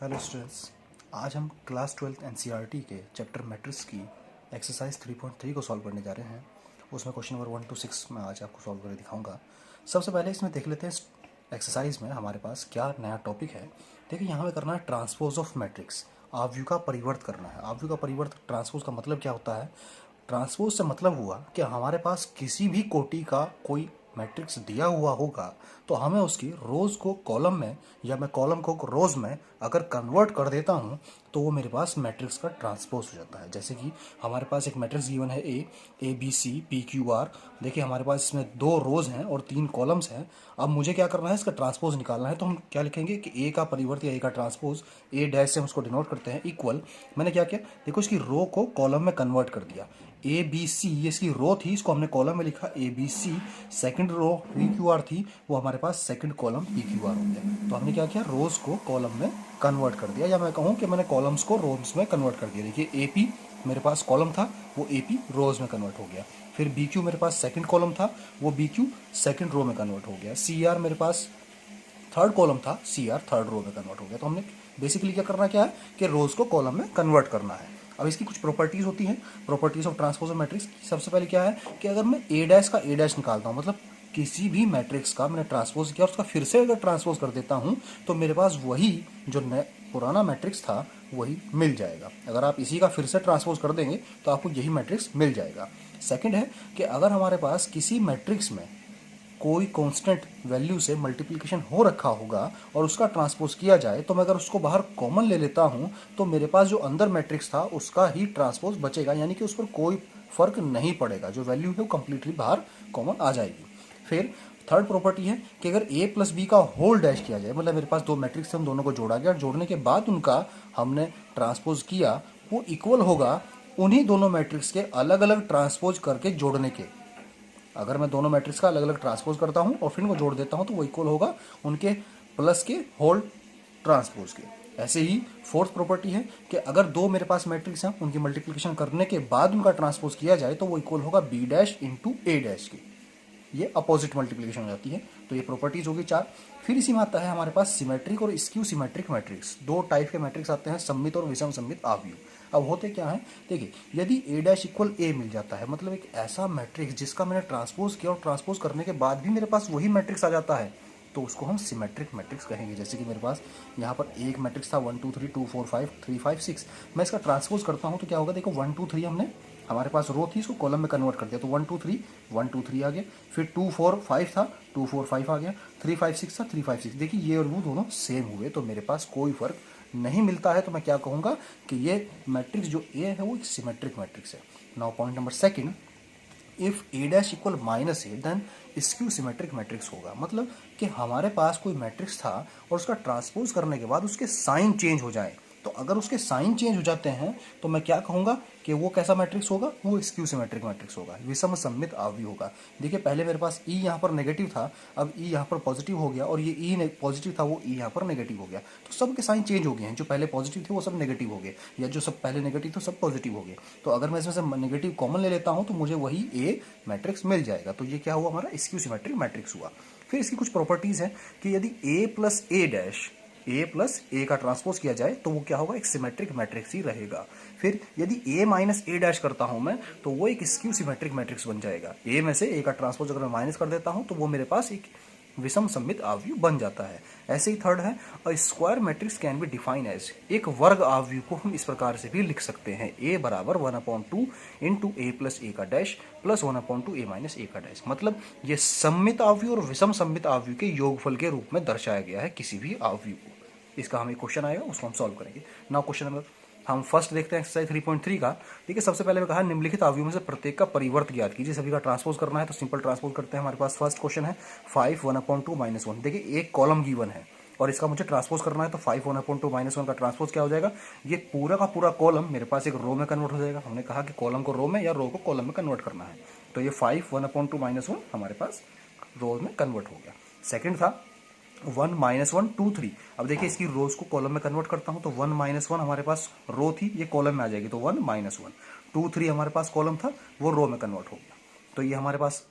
Hello students, आज हम class 12th NCERT के चैप्टर मैट्रिक्स की एक्सरसाइज 3.3 को सॉल्व करने जा रहे हैं। उसमें क्वेश्चन नंबर 1 to 6 मैं आज आपको सॉल्व करके दिखाऊंगा। सबसे पहले इसमें देख लेते हैं एक्सरसाइज में हमारे पास क्या नया टॉपिक है। देखिए, यहाँ पे करना है ट्रांसपोज ऑफ मैट्रिक्स, आव्यूह का परिवर्त करना है। आव्यूह का परिवर्त ट्रांसपोज का मतलब क्या होता है? ट्रांसपोज से मतलब हुआ कि हमारे पास किसी भी कोटि का कोई मैट्रिक्स दिया हुआ होगा तो हमें उसकी रोज़ को कॉलम में या मैं कॉलम को रोज़ में अगर कन्वर्ट कर देता हूँ तो वो मेरे पास मैट्रिक्स का ट्रांसपोज हो जाता है। जैसे कि हमारे पास एक मैट्रिक्स गिवन है A B C P Q R. देखिए, हमारे पास इसमें 2 रोज़ हैं और 3 कॉलम्स हैं। अब मुझे क्या करना है, इसका ट्रांसपोज निकालना है। तो हम क्या लिखेंगे कि ए का परिवर्त या ए का ट्रांसपोज, ए डैश से हम उसको डिनोट करते हैं, इक्वल। मैंने क्या किया, देखो इसकी रो को कॉलम में कन्वर्ट कर दिया। ए बी सी ये इसकी रो थी, इसको हमने कॉलम में लिखा A B C. Second row P Q R थी, वो हमारे पास second column P Q R हो गया। तो हमने क्या किया, रोज को कॉलम में कन्वर्ट कर दिया, या मैं कहूँ कि मैंने कॉलम्स को रोज में कन्वर्ट कर दिया। देखिए, ए पी मेरे पास कॉलम था, वो ए पी रोज में कन्वर्ट हो गया। फिर बी क्यू मेरे पास सेकंड कॉलम था, वो बी क्यू सेकंड रो में कन्वर्ट हो गया। सी आर मेरे पास थर्ड कॉलम था, सी आर थर्ड रो में कन्वर्ट हो गया। तो हमने बेसिकली क्या करना क्या है कि रोज को कॉलम में कन्वर्ट करना है। अब इसकी कुछ प्रॉपर्टीज होती हैं, प्रॉपर्टीज ऑफ ट्रांसपोज मैट्रिक्स। सबसे पहले क्या है कि अगर मैं ए डैश का ए डैश निकालता हूँ, मतलब किसी भी मैट्रिक्स का मैंने ट्रांसपोज किया और उसका फिर से अगर ट्रांसपोज कर देता हूँ तो मेरे पास वही जो पुराना मैट्रिक्स था वही मिल जाएगा। अगर आप इसी का फिर से ट्रांसपोज कर देंगे तो आपको यही मैट्रिक्स मिल जाएगा। सेकंड है कि अगर हमारे पास किसी मैट्रिक्स में कोई कांस्टेंट वैल्यू से मल्टीप्लिकेशन हो रखा होगा और उसका ट्रांसपोज किया जाए, तो मैं अगर उसको बाहर कॉमन ले लेता हूं तो मेरे पास जो अंदर मैट्रिक्स था उसका ही ट्रांसपोज बचेगा, यानी कि उस पर कोई फर्क नहीं पड़ेगा। जो वैल्यू है वो कंप्लीटली बाहर कॉमन आ जाएगी। फिर थर्ड प्रॉपर्टी है कि अगर ए प्लस बी का होल डैश किया जाए, मतलब मेरे पास 2 मैट्रिक्स थे, उन दोनों को जोड़ा गया और जोड़ने के बाद उनका हमने ट्रांसपोज किया, वो इक्वल होगा उन्हीं दोनों मैट्रिक्स के अलग अलग ट्रांसपोज करके जोड़ने के। अगर मैं दोनों मैट्रिक्स का अलग अलग ट्रांसपोज करता हूं और फिर वो जोड़ देता हूं तो वो इक्वल होगा उनके प्लस के होल ट्रांसपोज के। ऐसे ही फोर्थ प्रॉपर्टी है कि अगर 2 मेरे पास मैट्रिक्स हैं, उनकी मल्टीप्लिकेशन करने के बाद उनका ट्रांसपोज किया जाए तो वो इक्वल होगा बी डैश इंटू ए डैश के। ये अपोजिट मल्टीप्लिकेशन हो जाती है। तो ये प्रॉपर्टीज होगी 4। फिर इसी में आता है हमारे पास सिमेट्रिक और स्क्यू सिमेट्रिक मैट्रिक्स। 2 टाइप के मैट्रिक्स आते हैं, सममित और विषम सममित आव्यूह। अब होते क्या है, देखिए, यदि ए डैश इक्वल ए मिल जाता है, मतलब एक ऐसा मैट्रिक्स जिसका मैंने ट्रांसपोज किया और ट्रांसपोज करने के बाद भी मेरे पास वही मैट्रिक्स आ जाता है, तो उसको हम सिमेट्रिक मैट्रिक्स कहेंगे। जैसे कि मेरे पास यहाँ पर एक मैट्रिक्स था 1 2 3 2 4 5 3 5 6। मैं इसका ट्रांसपोज करता हूँ तो क्या होगा, देखो 1 2 3 हमने हमारे पास रो थी, इसको कॉलम में कन्वर्ट कर दिया तो 1 2 3 1 2 3 आ गया। फिर 2 4 5 था, 2 4 5 आ गया। 3 5 6 था, 3 5 6। देखिए, ये और वो दोनों सेम हुए, तो मेरे पास कोई फर्क नहीं मिलता है। तो मैं क्या कहूँगा कि ये मैट्रिक्स जो ए है वो एक सिमेट्रिक मैट्रिक्स है। Now point number second, if A dash equal minus A then skew symmetric matrix होगा। मतलब कि हमारे पास कोई मैट्रिक्स था और उसका ट्रांसपोज करने के बाद उसके साइन चेंज हो जाए, तो अगर उसके साइन चेंज हो जाते हैं तो मैं क्या कहूँगा कि वो कैसा मैट्रिक्स होगा, वो स्क्यू सिमेट्रिक मैट्रिक्स होगा, विषम सममित आव्यूह होगा। देखिए, पहले मेरे पास ई यहाँ पर नेगेटिव था, अब ई यहाँ पर पॉजिटिव हो गया, और ये ई पॉजिटिव था वो ई यहाँ पर नेगेटिव हो गया। तो सबके साइन चेंज हो गए हैं, जो पहले पॉजिटिव थे वो सब नेगेटिव हो गए, या जो सब पहले नेगेटिव थे सब पॉजिटिव हो गए। तो अगर मैं इसमें से नेगेटिव कॉमन ले लेता हूँ तो मुझे वही ए मैट्रिक्स मिल जाएगा। तो ये क्या हुआ, हमारा स्क्यू सिमेट्रिक मैट्रिक्स हुआ। फिर इसकी कुछ प्रॉपर्टीज है कि यदि ए प्लस ए डैश ए प्लस ए का ट्रांसपोज किया जाए तो वो क्या होगा, एक सिमेट्रिक मैट्रिक्स ही रहेगा। फिर यदि ए माइनस ए डैश करता हूं मैं तो वो एक स्क्यू सिमेट्रिक मैट्रिक्स बन जाएगा। ए में से ए का ट्रांसपोज अगर मैं माइनस कर देता हूं तो वो मेरे पास एक विषम सममित आव्यूह बन जाता है। ऐसे ही थर्ड है, a square matrix can be define as, एक वर्ग आव्यूह को हम इस प्रकार से भी लिख सकते हैं, ए बराबर 1/2 इंटू ए प्लस ए का डैश प्लस 1/2 ए माइनस ए का डैश। मतलब ये सममित आव्यूह और विषम सममित आव्यूह के योगफल के रूप में दर्शाया गया है किसी भी आव्यूह को। इसका हमें क्वेश्चन आएगा, उसको हम सॉल्व करेंगे। नाउ क्वेश्चन नंबर हम फर्स्ट देखते हैं एक्सरसाइज 3.3 का। देखिए, सबसे पहले मैं कहा निम्नलिखित आव्यूहों में से प्रत्येक का परिवर्त ज्ञात कीजिए। सभी का ट्रांसपोज करना है तो सिंपल ट्रांसपोज करते हैं। हमारे पास फर्स्ट क्वेश्चन है 5 1/2 -1। देखिए, एक कॉलम गिवन है और इसका मुझे ट्रांसपोज करना है, तो 5 1/2 -1 का ट्रांसपोज क्या हो जाएगा, ये पूरा का पूरा कॉलम मेरे पास एक रो में कन्वर्ट हो जाएगा। हमने कहा कि कॉलम को रो में या रो को कॉलम में कन्वर्ट करना है, तो ये 5 1/2 -1 हमारे पास रो में कन्वर्ट हो गया। सेकेंड था 1 -1 2 3। अब देखिए, इसकी रोज को कॉलम में कन्वर्ट करता हूं तो 1 -1 हमारे पास रो थी, ये कॉलम में आ जाएगी, तो 1 -1। 2 3 हमारे पास कॉलम था, वो रो में कन्वर्ट हो गया। तो ये हमारे पास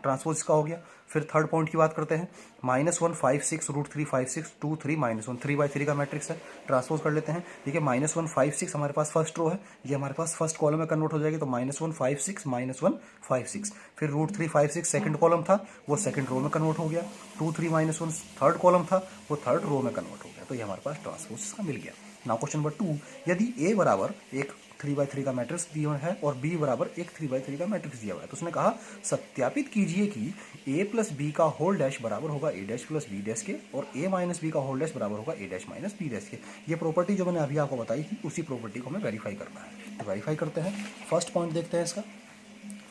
ट्रांसपोज इसका हो गया। फिर थर्ड पॉइंट की बात करते हैं, -1 5 6 √3 5 6 2 3 -1 3/3 का मैट्रिक्स है, ट्रांसपोज कर लेते हैं। देखिए -1 5 6 हमारे पास फर्स्ट रो है, ये हमारे पास फर्स्ट कॉलम में कन्वर्ट हो जाएगी, तो -1 5 6 -1 5 6। फिर √3 5 6 सेकंड कॉलम था, वो सेकंड रो में कन्वर्ट हो गया। 2 3 -1 थर्ड कॉलम था, वो थर्ड रो में कन्वर्ट हो गया। तो ये हमारे पास ट्रांसपोज इसका मिल गया। नाउ क्वेश्चन नंबर 2, यदि A बराबर एक 3/3 का मैट्रिक्स दिया हुआ है और B बराबर एक 3/3 का मैट्रिक्स दिया हुआ है, तो उसने कहा सत्यापित कीजिए कि A प्लस बी का होल डैश बराबर होगा A dash plus B dash के और A माइनस बी का होल डैश बराबर होगा A dash minus B dash के। ये प्रॉपर्टी जो मैंने अभी आपको बताई थी, उसी प्रॉपर्टी को हमें वेरीफाई करना है। तो वेरीफाई करते हैं। फर्स्ट पॉइंट देखते हैं इसका।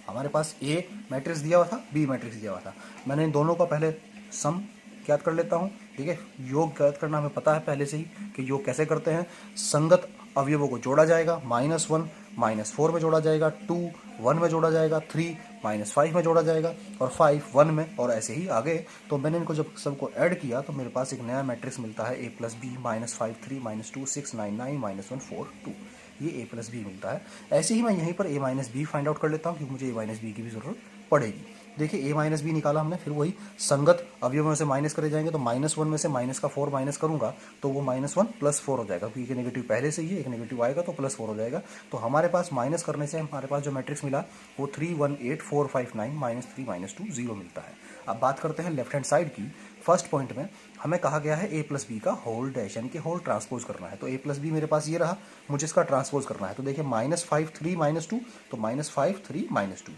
हमारे पास A मैट्रिक्स दिया हुआ था, B मैट्रिक्स दिया हुआ था। मैंने इन दोनों का पहले सम ज्ञात कर लेता हूँ, ठीक है। योग ज्ञात करना हमें पता है पहले से ही कि योग कैसे करते हैं। संगत अवयवों को जोड़ा जाएगा, -1 -4 में जोड़ा जाएगा, 2 1 में जोड़ा जाएगा, 3 -5 में जोड़ा जाएगा और 5 1 में, और ऐसे ही आगे। तो मैंने इनको जब सबको ऐड किया तो मेरे पास एक नया मैट्रिक्स मिलता है, A प्लस बी -5 3 -2 6 9 9 -1 4 2। ये A प्लस बी मिलता है। ऐसे ही मैं यहीं पर A minus B find out कर लेता हूँ, क्योंकि मुझे A माइनस बी की भी जरूरत पड़ेगी। देखिए A माइनस बी निकाला हमने, फिर वही संगत अवयवों में से माइनस करे जाएंगे, तो -1 में से माइनस का 4 माइनस करूंगा तो वो -1 + 4 हो जाएगा, क्योंकि नेगेटिव पहले से ही है, एक नेगेटिव आएगा तो +4 हो जाएगा। तो हमारे पास माइनस करने से हमारे पास जो मैट्रिक्स मिला वो 3 1 8 4 5 9 -3 -2 0 मिलता है। अब बात करते हैं लेफ्ट हैंड साइड की। फर्स्ट पॉइंट में हमें कहा गया है A प्लस बी का होल डैश, यानी कि होल ट्रांसपोज करना है। तो A प्लस बी मेरे पास ये रहा, मुझे इसका ट्रांसपोज करना है। तो देखिए -5 3 -2, तो -5 3 -2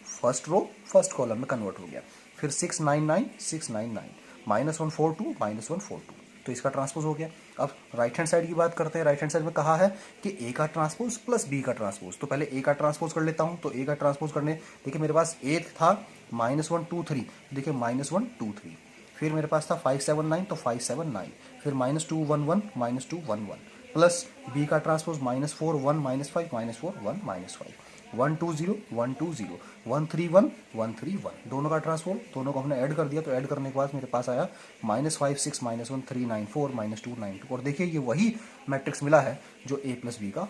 फर्स्ट रो फर्स्ट कॉलम में कन्वर्ट हो गया। फिर 6 9 9 6 9 9 -1 4 2 -1 4 2, तो इसका ट्रांसपोज हो गया। अब राइट हैंड साइड की बात करते हैं। राइट हैंड साइड में कहा है कि A का ट्रांसपोज प्लस B का ट्रांसपोज। तो पहले A का ट्रांसपोज कर लेता हूं। तो A का ट्रांसपोज करने, देखिए मेरे पास A था -1 2 3, देखिए -1 2 3। फिर मेरे पास था 5 7 9, तो 5 7 9। फिर -2 1 1 -2 1 1 प्लस B का ट्रांसपोज -4 1 -5 -4 1 -5 1 2 0 1 2 0 1 3 1 1 3 1, दोनों का ट्रांसपोज, दोनों को हमने ऐड कर दिया। तो ऐड करने के बाद मेरे पास आया -5 6 -1 3 9 4 -2 9 2। और देखिए ये वही मैट्रिक्स मिला है जो A प्लस बी का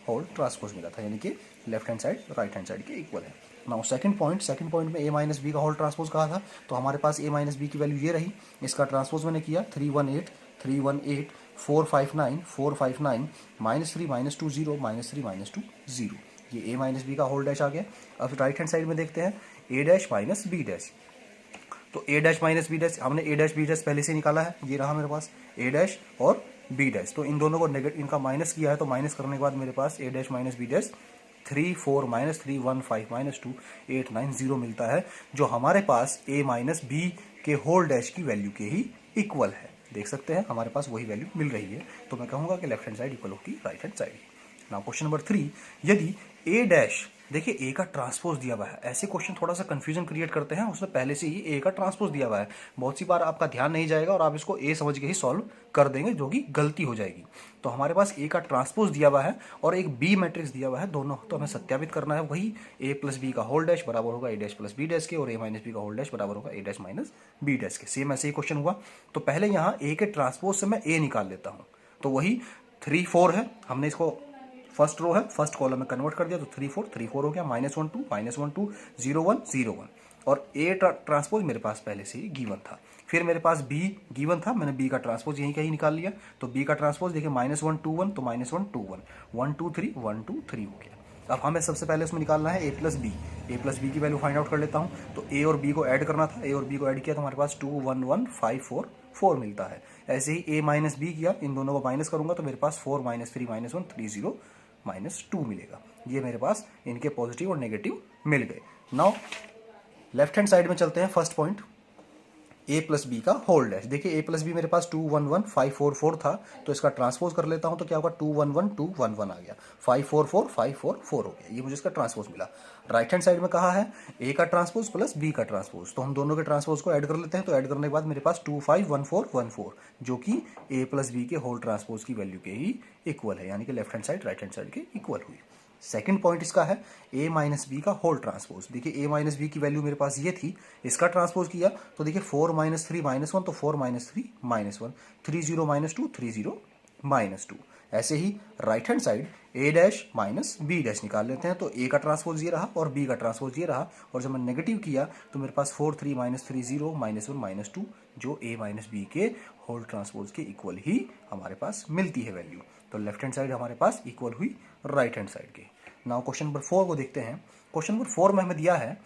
होल ट्रांसपोज मिला था, यानी कि left hand side right hand side के इक्वल है। नाउ सेकंड पॉइंट में A माइनस बी का होल ट्रांसपोज कहा था, तो हमारे पास A माइनस बी की वैल्यू ये रही। इसका ट्रांसपोज मैंने किया 3 1 8 3 1 8 4 5 9 4 5 9 -3 -2 0 -3 -2 0। ये A माइनस बी का होल डैश आ गया। अब राइट हैंड साइड में देखते हैं A dash minus B dash. तो A dash minus B dash, हमने A डैश बी डैश पहले से निकाला है, ये रहा मेरे पास A डैश और B डैश। तो इन दोनों को इनका माइनस किया है, तो माइनस करने के बाद मेरे पास A dash minus B dash 3 4 -3 1 5 -2 8 9 0 मिलता है, जो हमारे पास A माइनस बी के होल डैश की वैल्यू के ही इक्वल है। देख सकते हैं हमारे पास वही वैल्यू मिल रही है। तो मैं कहूंगा कि लेफ्ट हैंड साइड इक्वल होगी right hand side. Now question number 3, यदि A डैश, देखिए A का ट्रांसपोज दिया हुआ है। ऐसे क्वेश्चन थोड़ा सा कंफ्यूजन क्रिएट करते हैं, उसमें पहले से ही A का ट्रांसपोज दिया हुआ है। बहुत सी बार आपका ध्यान नहीं जाएगा और आप इसको A समझ के ही सॉल्व कर देंगे, जो कि गलती हो जाएगी। तो हमारे पास A का ट्रांसपोज दिया हुआ है और एक B मैट्रिक्स दिया हुआ है, दोनों तो हमें सत्यापित करना है। वही A प्लस बी का होल डैश बराबर होगा A dash plus B dash के और A माइनस बी का होल डैश बराबर होगा A dash minus B dash के। सेम ऐसे ही क्वेश्चन हुआ। तो पहले यहाँ A के ट्रांसपोज से मैं A निकाल लेता हूँ। तो वही 3 4 है, हमने इसको फर्स्ट रो है फर्स्ट कॉलम में कन्वर्ट कर दिया, तो 3 4 हो गया। -1 2 -1 2 0 1 0 1 और A ट्रांसपोज मेरे पास पहले से ही गिवन था। फिर मेरे पास B गिवन था, मैंने B का ट्रांसपोज यहीं कहीं निकाल लिया। तो B का ट्रांसपोज देखिए -1 2 1, तो -1 2 1 1 2 3 1 2 3 हो गया। अब हमें सबसे पहले उसमें निकालना है A प्लस बी की वैल्यू फाइंड आउट कर लेता हूँ। तो A और B को ऐड करना था, A और B को ऐड किया तो हमारे पास 2 1 1 5 4 4 मिलता है। ऐसे ही A माइनस बी किया, इन दोनों को माइनस करूंगा तो मेरे पास 4 -3 -1 3 0 -2 मिलेगा। ये मेरे पास इनके पॉजिटिव और नेगेटिव मिल गए। नाउ लेफ्ट हैंड साइड में चलते हैं। First point A plus B का होल डैश। देखिए A प्लस बी मेरे पास 2 1 1 5 4 4 था, तो इसका ट्रांसपोज कर लेता हूं। तो क्या होगा 2 1 1 2 1 1 आ गया, 5 4 4 5 4 4 हो गया। ये मुझे इसका ट्रांसपोज मिला। राइट हैंड साइड में कहा है A का ट्रांसपोज प्लस B का ट्रांसपोज, तो हम दोनों के ट्रांसपोज को ऐड कर लेते हैं। तो ऐड करने के बाद मेरे पास 2 5 1 4 1 4, जो कि A प्लस बी के होल ट्रांसपोज की वैल्यू के ही इक्वल है, यानी कि left hand side right hand side के इक्वल हुई। सेकंड पॉइंट इसका है A माइनस बी का होल ट्रांसपोज। देखिए A माइनस बी की वैल्यू मेरे पास ये थी, इसका ट्रांसपोज किया तो देखिए 4 -3 -1, तो 4 -3 -1 3 0 -2 3 0 -2। ऐसे ही right hand side a dash minus b dash निकाल लेते हैं, तो a का ट्रांसपोज ये रहा और b का ट्रांसपोज ये रहा, और जब मैं नेगेटिव किया तो मेरे पास 4 3 -3 0 -1 -2 जो a माइनस बी के होल ट्रांसपोज के इक्वल ही हमारे पास मिलती है वैल्यू। तो लेफ्ट हैंड साइड हमारे पास इक्वल हुई राइट हैंड साइड के। नाउ क्वेश्चन नंबर 4 को देखते हैं। क्वेश्चन नंबर 4 में हमें दिया है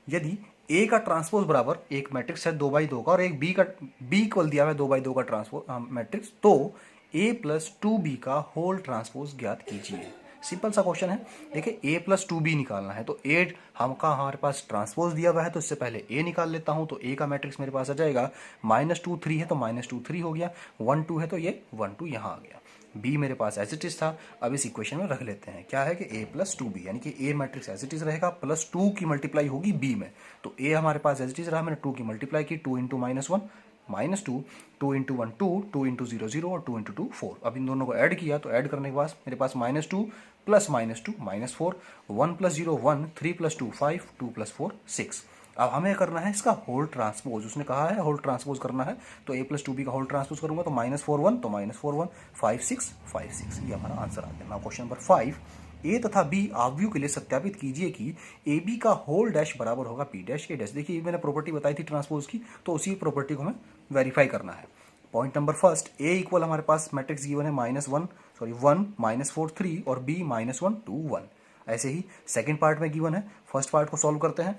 यदि a का ट्रांसपोज बराबर एक मैट्रिक्स है 2x2 का और एक b इक्वल दिया हुआ है 2x2 का ट्रांसपोज मैट्रिक्स, तो a प्लस 2b का होल ट्रांसपोज ज्ञात कीजिए। सिंपल सा क्वेश्चन है। देखिए a प्लस 2b निकालना है, तो a हमारे पास ट्रांसपोज दिया हुआ है, तो इससे पहले a निकाल लेता हूं। तो a का मैट्रिक्स मेरे पास आ जाएगा -2 3 है तो -2 3 हो गया, 1 2 है तो ये 1 2 यहाँ आ गया। b मेरे पास एज इट इज था, अब इस इक्वेशन में रख लेते हैं। क्या है कि a प्लस 2b, यानी कि a matrix as it is रहेगा, प्लस 2 की मल्टीप्लाई होगी b में, तो a हमारे पास एज इट इज रहा, मैंने 2 की मल्टीप्लाई की, 2 इंटू -1 -2, 2 इंटू 1 2, 2 इंटू 0 0 और 2 इंटू 2 4। अब इन दोनों को ऐड किया तो ऐड करने के बाद मेरे पास -2 प्लस -2 -4, 1 प्लस 0 1, 3 प्लस 2 5, 2 प्लस 4 6। अब हमें करना है इसका होल ट्रांसपोज, उसने कहा है होल ट्रांसपोज करना है, तो a प्लस 2b का होल ट्रांसपोज करूंगा तो -4 1 तो -4 1 5 6 5 6, ये हमारा आंसर आ गया। नाउ क्वेश्चन नंबर 5, a तथा b आव्यूह के लिए सत्यापित कीजिए कि ab का होल डैश बराबर होगा b डैश a डैश। देखिए मैंने प्रॉपर्टी बताई थी ट्रांसपोज की, तो उसी प्रॉपर्टी को हमें वेरीफाई करना है। Point number first, a equal हमारे पास मैट्रिक्स गिवन है -1 -4 3 और b -1 2 1। ऐसे ही सेकंड पार्ट में गिवन है, फर्स्ट पार्ट को सॉल्व करते हैं।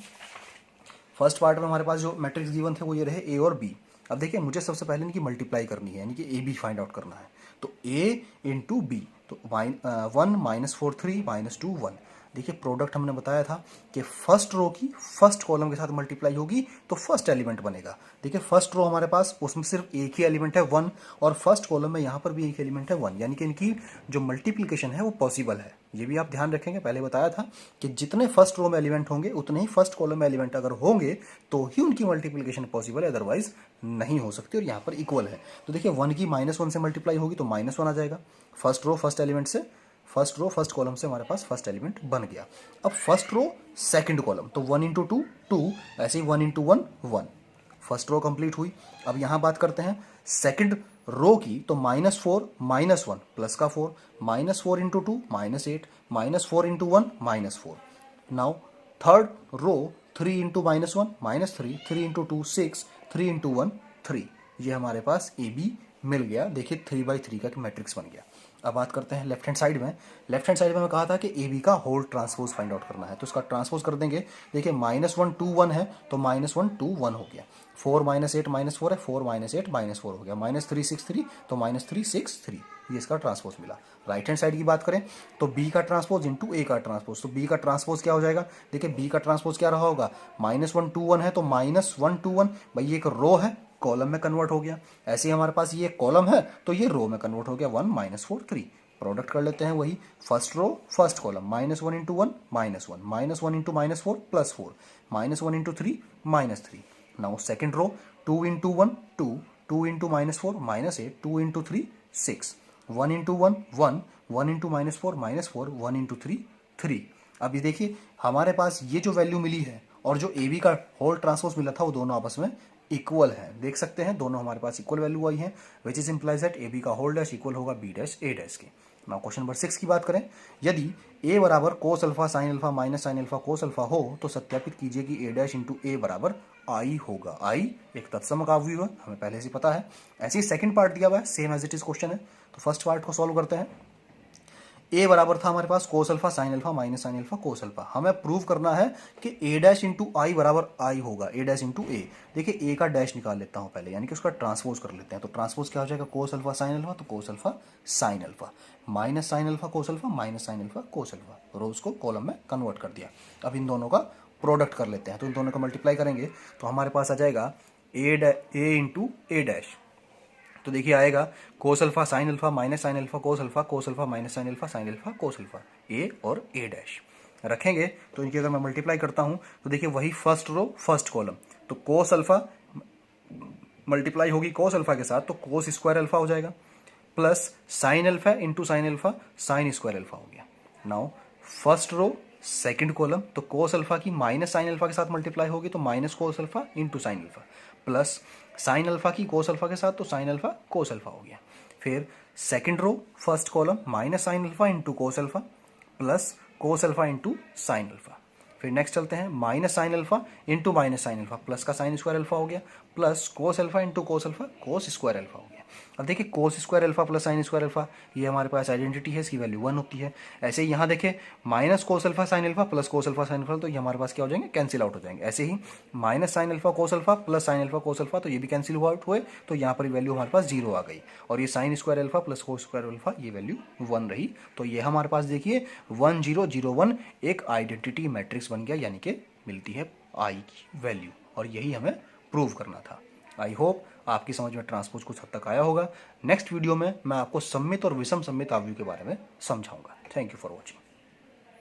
फर्स्ट पार्ट में हमारे पास जो मैट्रिक्स गिवन थे वो ये रहे a और b। अब देखिए मुझे सबसे पहले इनकी मल्टीप्लाई करनी है, यानी कि a b फाइंड आउट करना है, तो a इंटू बी, तो 1 -4 3 -2 1। देखिए प्रोडक्ट हमने बताया था कि फर्स्ट रो की फर्स्ट कॉलम के साथ मल्टीप्लाई होगी तो फर्स्ट एलिमेंट बनेगा। देखिए फर्स्ट रो हमारे पास उसमें सिर्फ एक ही एलिमेंट है 1, और फर्स्ट कॉलम में यहाँ पर भी एक एलिमेंट है 1, यानी कि इनकी जो मल्टीप्लिकेशन है वो पॉसिबल है। ये भी आप ध्यान रखेंगे, पहले बताया था कि जितने फर्स्ट रो में एलिमेंट होंगे उतने ही फर्स्ट कॉलम में एलिमेंट अगर होंगे तो ही उनकी मल्टीप्लिकेशन पॉसिबल है, अदरवाइज नहीं हो सकती, और यहाँ पर इक्वल है। तो देखिए 1 की -1 से मल्टीप्लाई होगी तो -1 आ जाएगा, फर्स्ट रो फर्स्ट एलिमेंट से, फर्स्ट रो फर्स्ट कॉलम से हमारे पास फर्स्ट एलिमेंट बन गया। अब फर्स्ट रो सेकंड कॉलम, तो 1 इंटू 2 2, ऐसे ही 1 इंटू 1 1, फर्स्ट रो कंप्लीट हुई। अब यहाँ बात करते हैं सेकंड रो की, तो -4 -1 प्लस का 4, -4 into 2 -8, -4 into 1 -4। Now third row 3 into -1 -3, 3 into 2 6, 3 into 1 3। ये हमारे पास ए बी मिल गया। देखिए 3/3 का मैट्रिक्स बन गया। अब बात करते हैं लेफ्ट हैंड साइड में। लेफ्ट हैंड साइड में मैं कहा था कि ए बी का होल ट्रांसपोज फाइंड आउट करना है, तो इसका ट्रांसपोज कर देंगे। देखिए -1 2 1 है तो -1 2 1 हो गया, 4 -8 -4 है, 4 -8 -4 हो गया, -3 6 3 तो -3 6 3, ये इसका ट्रांसपोज मिला। राइट हैंड साइड की बात करें तो बी का ट्रांसपोज इंटू ए का ट्रांसपोज, तो बी का ट्रांसपोज क्या हो जाएगा। देखिए बी का ट्रांसपोज क्या रहा होगा, -1 2 1 है तो -1 2 1, भाई ये एक रो है, कॉलम में कन्वर्ट हो गया। ऐसे ही हमारे पास ये कॉलम है तो ये रो में कन्वर्ट हो गया, 1 -4 3। प्रोडक्ट कर लेते हैं वही, first row first column, -1 into 1 -1, -1 into -4 +4, -1 into 3 -3। Now second row 2 into 1 2, 2 into -4 -8, 2 into 3 6, 1 into 1 1, 1 into -4 -4, 1 into 3 3। अब ये देखिए हमारे पास ये जो वैल्यू मिली है और जो ए बी का होल ट्रांसपोज मिला था वो दोनों आपस में इक्वल है। देख सकते हैं दोनों हमारे पास इक्वल वैल्यू आई है, which is implies that A B का होल डैश इक्वल होगा बी डैश ए डैश के। नाउ क्वेश्चन नंबर 6 की बात करें, यदि a बराबर cos alpha sine alpha minus sine alpha cos alpha हो तो सत्यापित कीजिए कि a डैश इंटू ए बराबर आई होगा। आई एक तत्सम आव्यूह है, हमें पहले से पता है। ऐसे ही सेकंड पार्ट दिया हुआ है, same as it is question है, तो फर्स्ट पार्ट को सॉल्व करते हैं। ए बराबर था हमारे पास cos alpha sine alpha minus sine alpha cos alpha. हमें प्रूव करना है कि ए डैश इंटू आई बराबर आई होगा, ए डैश इंटू ए। देखिए ए का डैश निकाल लेता हूं पहले, यानी कि उसका ट्रांसपोज कर लेते हैं। तो ट्रांसपोज क्या हो जाएगा, कोस अल्फा साइन अल्फा, तो cos alpha sine alpha, minus sine alpha cos alpha, minus sine alpha cos alpha, rows को कॉलम में कन्वर्ट कर दिया। अब इन दोनों का प्रोडक्ट कर लेते हैं, तो इन दोनों को मल्टीप्लाई करेंगे तो हमारे पास आ जाएगा ए इंटू ए डैश। तो देखिए आएगा cos alpha sine alpha minus sine alpha cos alpha minus sine alpha cos alpha, A और ए डैश रखेंगे। तो इनकी अगर मैं मल्टीप्लाई करता हूं तो देखिए वही फर्स्ट रो फर्स्ट कॉलम, तो कोस अल्फा मल्टीप्लाई होगी कोस अल्फा के साथ तो कोस स्क्वायर अल्फा हो जाएगा, plus sine alpha into sine alpha sine square alpha हो गया। Now first row second column, तो कोस अल्फा की माइनस साइन अल्फा के साथ मल्टीप्लाई होगी तो minus cos alpha into sine alpha, plus sine alpha की कोस अल्फा के साथ तो साइन अल्फा कोस अल्फा हो गया। फिर second row first column minus sine alpha into cos alpha plus cos alpha into sine alpha. फिर next चलते हैं minus sine alpha into minus sine alpha plus का साइन स्क्वायर अल्फा हो गया plus cos alpha into cos alpha cos square alpha हो गया। अब देखिए cos square alpha plus sine square alpha ये हमारे पास आइडेंटिटी है, इसकी वैल्यू 1 होती है। ऐसे ही यहाँ देखें minus cos alpha sine alpha plus cos alpha sine alpha, तो ये हमारे पास क्या हो जाएंगे, कैंसिल आउट हो जाएंगे। ऐसे ही minus sine alpha cos alpha plus sine alpha cos alpha, तो ये भी कैंसिल आउट हुए, तो यहाँ पर वैल्यू हमारे पास 0 आ गई। और ये साइन स्क्वायर अल्फा प्लस कोस स्क्वायर अल्फा ये वैल्यू 1 रही। तो ये हमारे पास देखिए 1 0 0 1 एक आइडेंटिटी मैट्रिक्स बन गया, यानी कि मिलती है आई की वैल्यू, और यही हमें प्रूव करना था। आई होप आपकी समझ में ट्रांसपोज कुछ हद तक आया होगा। नेक्स्ट वीडियो में मैं आपको सममित और विषम सममित आव्यूह के बारे में समझाऊंगा। Thank you for watching.